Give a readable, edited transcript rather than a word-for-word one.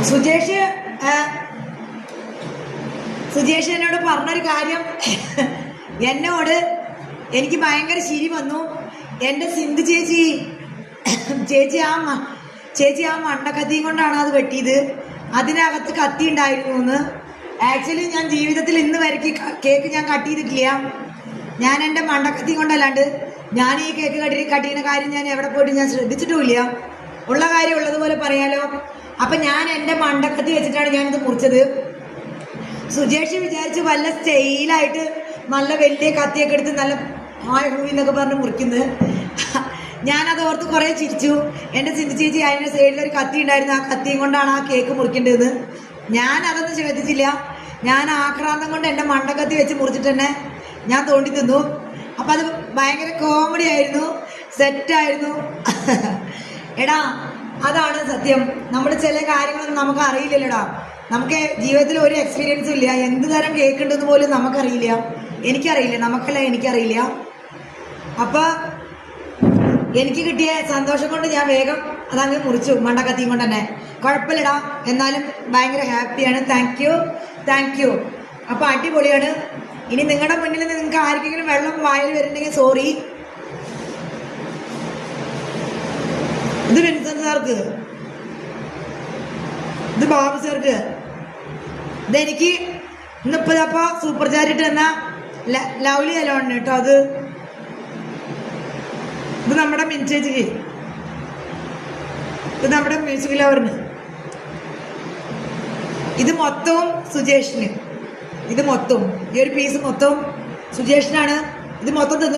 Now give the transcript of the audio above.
സുജേഷ് എന്നോട് പറഞ്ഞൊരു കാര്യം എന്നോട് എനിക്ക് ഭയങ്കര ചിരി വന്നു. എൻ്റെ സിന്ധു ചേച്ചി ആ മണ്ടക്കത്തിയും കൊണ്ടാണ് അത് വെട്ടിയത്. അതിനകത്ത് കത്തി ഉണ്ടായിരുന്നു എന്ന്. ആക്ച്വലി ഞാൻ ജീവിതത്തിൽ ഇന്ന് വരയ്ക്ക് കേക്ക് ഞാൻ കട്ട് ചെയ്തിട്ടില്ല. ഞാൻ എൻ്റെ മണ്ടക്കത്തിയും കൊണ്ടല്ലാണ്ട് ഞാൻ ഈ കേക്ക് കട്ട് ചെയ്യുന്ന കാര്യം ഞാൻ എവിടെ പോയിട്ട് ഞാൻ ശ്രദ്ധിച്ചിട്ടുമില്ല. ഉള്ള കാര്യം ഉള്ളതുപോലെ പറയാലോ. അപ്പം ഞാൻ എൻ്റെ മണ്ടക്കത്തി വെച്ചിട്ടാണ് ഞാനിത് മുറിച്ചത്. സുജേഷ് വിചാരിച്ച് വല്ല സ്റ്റൈലായിട്ട് നല്ല വലിയ കത്തിയൊക്കെ എടുത്ത് നല്ല ഹായ് ഹൂവി എന്നൊക്കെ പറഞ്ഞ് മുറിക്കുന്നത്. ഞാനത് ഓർത്ത് കുറേ ചിരിച്ചു. എൻ്റെ സിന്ധു ചേച്ചി അതിൻ്റെ സൈഡിലൊരു കത്തി ഉണ്ടായിരുന്നു. ആ കത്തിയും കൊണ്ടാണ് ആ കേക്ക് മുറിക്കേണ്ടത്. ഞാൻ അതൊന്നും ശ്രദ്ധിച്ചില്ല. ഞാൻ ആക്രാന്തം കൊണ്ട് എൻ്റെ മണ്ടക്കത്തി വെച്ച് മുറിച്ചിട്ട് തന്നെ ഞാൻ തോണ്ടി തിന്നു. അപ്പം അത് ഭയങ്കര കോമഡി ആയിരുന്നു, സെറ്റായിരുന്നു. എടാ അതാണ് സത്യം. നമ്മൾ ചില കാര്യങ്ങളൊന്നും നമുക്ക് അറിയില്ലല്ലോടാ. നമുക്ക് ജീവിതത്തിൽ ഒരു എക്സ്പീരിയൻസും ഇല്ല. എന്ത് തരം കേക്ക് ഉണ്ടെന്ന് പോലും നമുക്കറിയില്ല. എനിക്കറിയില്ല, എനിക്കറിയില്ല. അപ്പം എനിക്ക് കിട്ടിയ സന്തോഷം കൊണ്ട് ഞാൻ വേഗം അതങ്ങ് മുറിച്ചു, മണ്ടക്കത്തിയും കൊണ്ട് തന്നെ. കുഴപ്പമില്ലടാ, എന്നാലും ഭയങ്കര ഹാപ്പിയാണ്. Thank you. അപ്പം അടിപൊളിയാണ്. ഇനി നിങ്ങളുടെ മുന്നിൽ നിങ്ങൾക്ക് ആർക്കെങ്കിലും വെള്ളം വായിൽ വരുന്നുണ്ടെങ്കിൽ സോറി. ഇത് വിൻസെന്റ് സാർക്ക്, ഇത് ബാബു സാർക്ക്, ഇതെനിക്ക് ഇന്നിപ്പോൾ സൂപ്പർ ചാറ്റ് എന്ന ലവ്ലി അലോണ് കേട്ടോ. ഇത് നമ്മുടെ മിൻചേച്ചിക്ക്, ഇത് നമ്മുടെ മ്യൂസിക് ലവറിന്, ഇത് മൊത്തവും സുജേഷിന്. ഇത് മൊത്തവും ഈ ഒരു പീസ് മൊത്തവും സുജേഷിനാണ്. ഇത് മൊത്തം